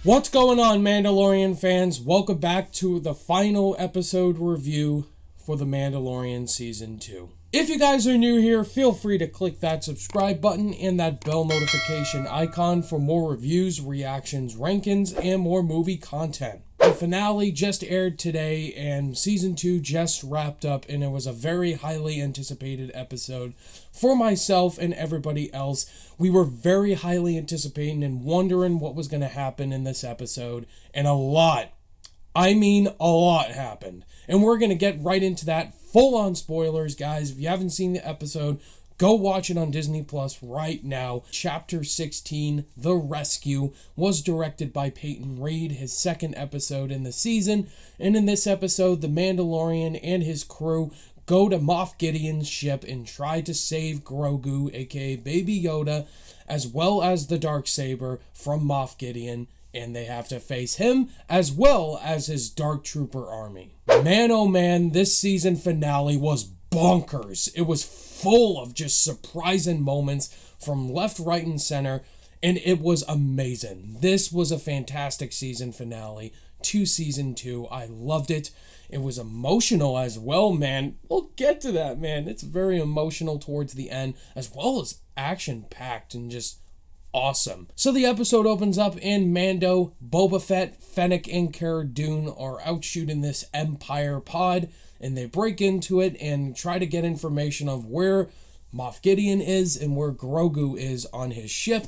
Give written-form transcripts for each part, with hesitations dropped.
What's going on, Mandalorian fans? Welcome back to the final episode review for The Mandalorian Season 2. If you guys are new here, feel free to click that subscribe button and that bell notification icon for more reviews, reactions, rankings, and more movie content. The finale just aired today, and Season 2 just wrapped up, and it was a very highly anticipated episode for myself and everybody else. We were very highly anticipating and wondering what was going to happen in this episode, and a lot happened. And we're going to get right into that. Full-on spoilers, guys. If you haven't seen the episode, go watch it on Disney Plus right now. Chapter 16, The Rescue, was directed by Peyton Reed, his second episode in the season. And in this episode, the Mandalorian and his crew go to Moff Gideon's ship and try to save Grogu, aka Baby Yoda, as well as the Darksaber from Moff Gideon. And they have to face him as well as his Dark Trooper army. Man, oh man, this season finale was bonkers. It was full of just surprising moments from left, right, and center, and it was amazing. This was a fantastic season finale to Season 2. I loved it. It was emotional as well, man. We'll get to that, man. It's very emotional towards the end, as well as action-packed and just awesome. So the episode opens up and Mando, Boba Fett, Fennec, and Cara Dune are out shooting this Empire pod, and they break into it and try to get information of where Moff Gideon is and where Grogu is on his ship.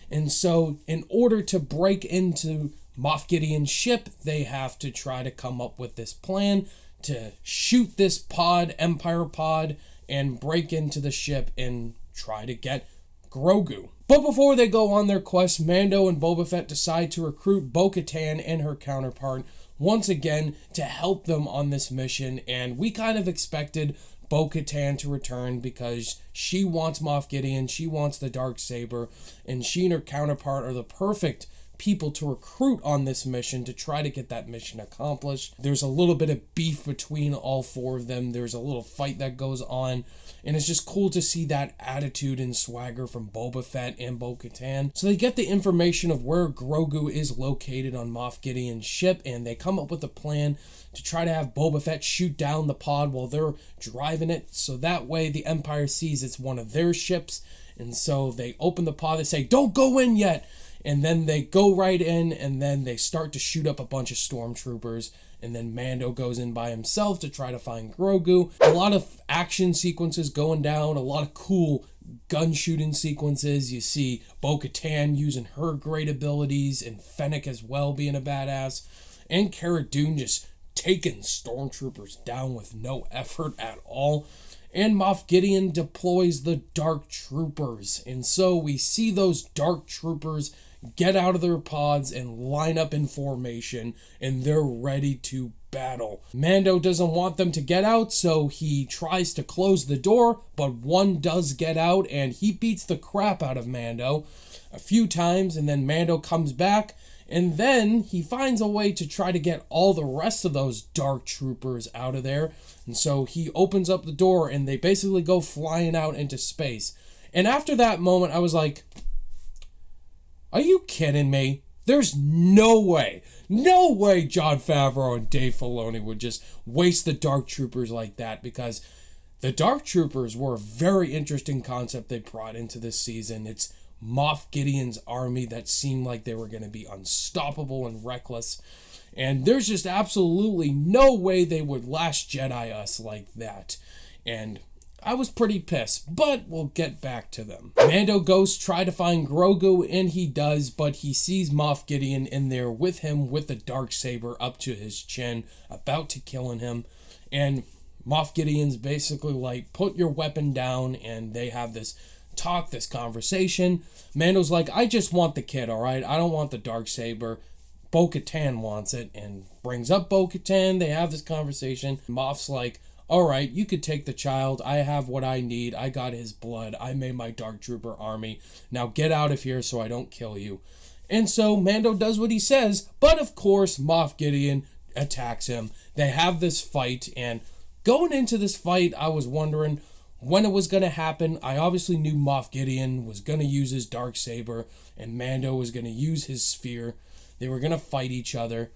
And so in order to break into Moff Gideon's ship, they have to try to come up with this plan to shoot this pod, Empire pod, and break into the ship and try to get Grogu. But before they go on their quest, Mando and Boba Fett decide to recruit Bo-Katan and her counterpart once again to help them on this mission, and we kind of expected Bo-Katan to return because she wants Moff Gideon, she wants the Darksaber, and she and her counterpart are the perfect people to recruit on this mission to try to get that mission accomplished. There's a little bit of beef between all four of them. There's a little fight that goes on, and it's just cool to see that attitude and swagger from Boba Fett and Bo-Katan. So they get the information of where Grogu is located on Moff Gideon's ship, and they come up with a plan to try to have Boba Fett shoot down the pod while they're driving it, so that way the Empire sees it's one of their ships. And so they open the pod, they say, "Don't go in yet!" And then they go right in, and then they start to shoot up a bunch of stormtroopers. And then Mando goes in by himself to try to find Grogu. A lot of action sequences going down, a lot of cool gun shooting sequences. You see Bo-Katan using her great abilities, and Fennec as well being a badass. And Cara Dune just taking stormtroopers down with no effort at all. And Moff Gideon deploys the Dark Troopers. And so we see those Dark Troopers get out of their pods and line up in formation, and they're ready to battle. Mando doesn't want them to get out, so he tries to close the door, but one does get out, and he beats the crap out of Mando a few times, and then Mando comes back, and then he finds a way to try to get all the rest of those Dark Troopers out of there. And so he opens up the door, and they basically go flying out into space. And after that moment, I was like, are you kidding me? There's no way Jon Favreau and Dave Filoni would just waste the Dark Troopers like that, because the Dark Troopers were a very interesting concept they brought into this season. It's Moff Gideon's army that seemed like they were going to be unstoppable and reckless. And there's just absolutely no way they would Last Jedi us like that. And I was pretty pissed, but we'll get back to them. Mando goes try to find Grogu, and he does, but he sees Moff Gideon in there with him with the Darksaber up to his chin, about to killing him. And Moff Gideon's basically like, put your weapon down, and they have this talk, this conversation. Mando's like, I just want the kid, alright? I don't want the Darksaber. Bo-Katan wants it, and brings up Bo-Katan. They have this conversation. Moff's like, alright, you could take the child. I have what I need. I got his blood. I made my Dark Trooper army. Now get out of here so I don't kill you. And so Mando does what he says, but of course Moff Gideon attacks him. They have this fight, and going into this fight, I was wondering when it was going to happen. I obviously knew Moff Gideon was going to use his Darksaber, and Mando was going to use his spear. They were going to fight each other.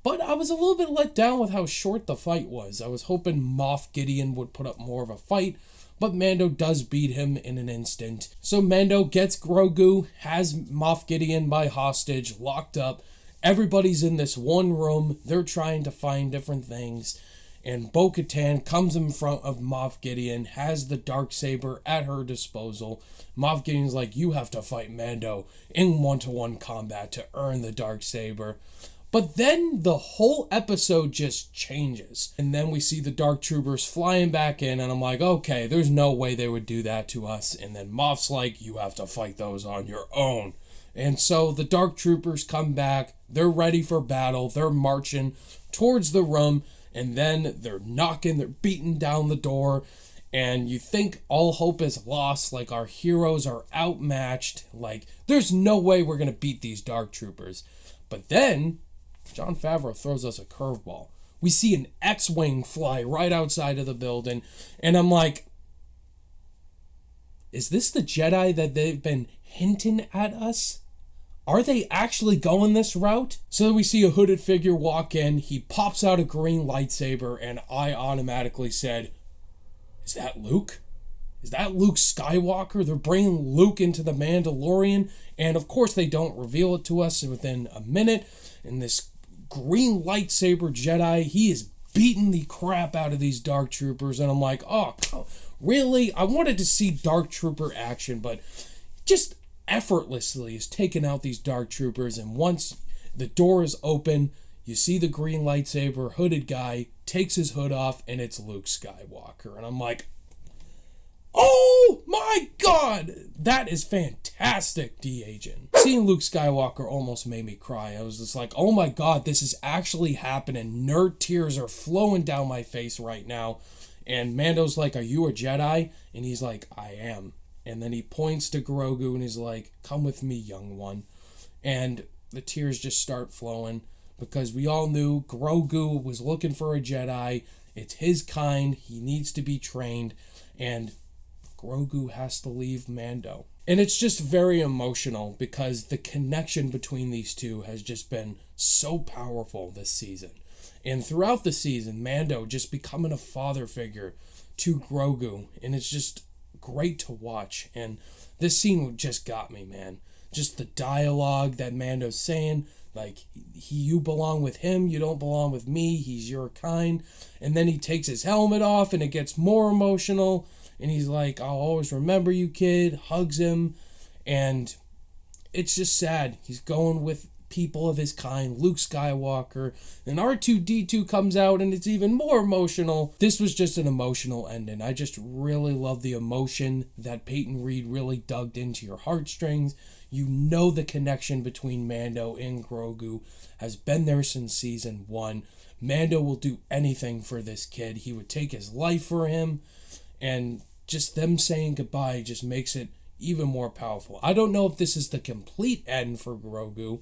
But I was a little bit let down with how short the fight was. I was hoping Moff Gideon would put up more of a fight, but Mando does beat him in an instant. So Mando gets Grogu, has Moff Gideon by hostage, locked up. Everybody's in this one room. They're trying to find different things. And Bo-Katan comes in front of Moff Gideon, has the Darksaber at her disposal. Moff Gideon's like, you have to fight Mando in one-to-one combat to earn the Darksaber. But then the whole episode just changes. And then we see the Dark Troopers flying back in, and I'm like, okay, there's no way they would do that to us. And then Moff's like, you have to fight those on your own. And so the Dark Troopers come back. They're ready for battle. They're marching towards the room. And then they're beating down the door, and you think all hope is lost, like our heroes are outmatched, like there's no way we're going to beat these Dark Troopers. But then, Jon Favreau throws us a curveball. We see an X-Wing fly right outside of the building, and I'm like, is this the Jedi that they've been hinting at us? Are they actually going this route? So we see a hooded figure walk in. He pops out a green lightsaber, and I automatically said, is that Luke? Is that Luke Skywalker? They're bringing Luke into the Mandalorian, and of course they don't reveal it to us within a minute. And this green lightsaber Jedi, he is beating the crap out of these Dark Troopers, and I'm like, oh, really? I wanted to see Dark Trooper action, but just effortlessly is taking out these Dark Troopers, and once the door is open, you see the green lightsaber hooded guy takes his hood off, and it's Luke Skywalker. And I'm like, oh my god, that is fantastic de-aging. Seeing Luke Skywalker almost made me cry. I was just like, oh my god, this is actually happening. Nerd tears are flowing down my face right now. And Mando's like, are you a Jedi? And he's like, I am. And then he points to Grogu and he's like, come with me, young one. And the tears just start flowing because we all knew Grogu was looking for a Jedi. It's his kind. He needs to be trained. And Grogu has to leave Mando. And it's just very emotional because the connection between these two has just been so powerful this season. And throughout the season, Mando just becoming a father figure to Grogu. And it's just great to watch, and this scene just got me, man. Just the dialogue that Mando's saying, like, you belong with him, you don't belong with me, he's your kind. And then he takes his helmet off and it gets more emotional, and he's like, I'll always remember you, kid, hugs him, and it's just sad. He's going with people of his kind, Luke Skywalker, and R2-D2 comes out and it's even more emotional. This was just an emotional ending. I just really love the emotion that Peyton Reed really dug into your heartstrings. You know the connection between Mando and Grogu has been there since season 1. Mando will do anything for this kid. He would take his life for him, and just them saying goodbye just makes it even more powerful. I don't know if this is the complete end for Grogu,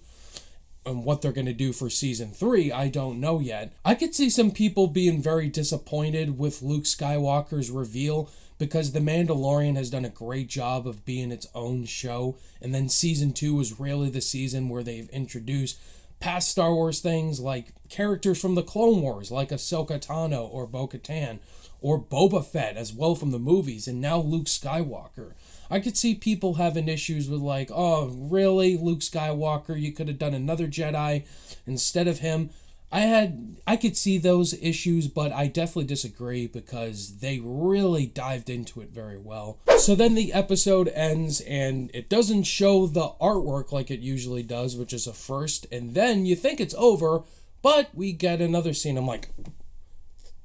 and what they're going to do for season 3, I don't know yet. I could see some people being very disappointed with Luke Skywalker's reveal because The Mandalorian has done a great job of being its own show, and then season 2 was really the season where they've introduced past Star Wars things like characters from the Clone Wars, like Ahsoka Tano or Bo-Katan, or Boba Fett as well from the movies, and now Luke Skywalker. I could see people having issues with like, oh, really, Luke Skywalker? You could have done another Jedi instead of him. I could see those issues, but I definitely disagree because they really dived into it very well. So then the episode ends, and it doesn't show the artwork like it usually does, which is a first, and then you think it's over, but we get another scene. I'm like,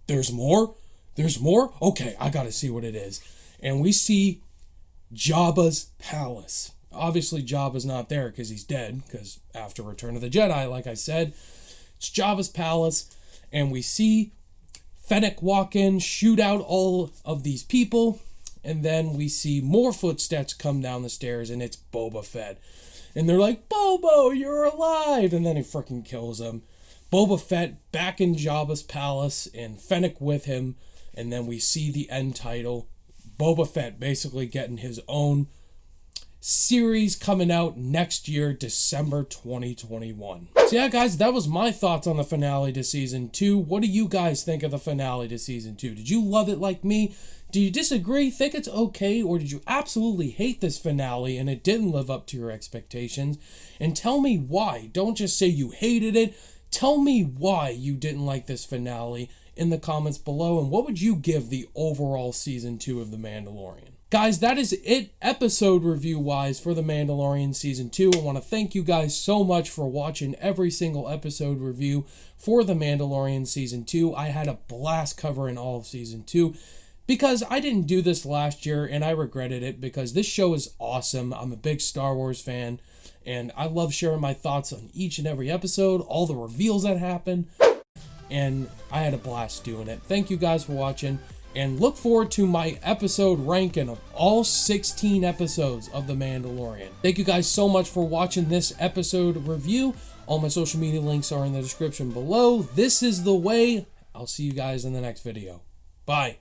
there's more? There's more? Okay, I gotta see what it is. And we see Jabba's palace. Obviously, Jabba's not there because he's dead, because after Return of the Jedi, like I said, it's Jabba's palace, and we see Fennec walk in, shoot out all of these people, and then we see more footsteps come down the stairs, and it's Boba Fett. And they're like, Bobo, you're alive! And then he freaking kills him. Boba Fett back in Jabba's palace, and Fennec with him, and then we see the end title. Boba Fett basically getting his own series coming out next year, December 2021. So yeah, guys, that was my thoughts on the finale to season 2. What do you guys think of the finale to season 2? Did you love it like me? Do you disagree, think it's okay, or did you absolutely hate this finale and it didn't live up to your expectations? And tell me why. Don't just say you hated it. Tell me why you didn't like this finale in the comments below, and what would you give the overall season 2 of The Mandalorian? Guys, that is it episode review-wise for The Mandalorian Season 2. I want to thank you guys so much for watching every single episode review for The Mandalorian Season 2. I had a blast covering all of Season 2 because I didn't do this last year, and I regretted it because this show is awesome. I'm a big Star Wars fan, and I love sharing my thoughts on each and every episode, all the reveals that happen, and I had a blast doing it. Thank you guys for watching, and look forward to my episode ranking of all 16 episodes of The Mandalorian. Thank you guys so much for watching this episode review. All my social media links are in the description below. This is the way. I'll see you guys in the next video. Bye.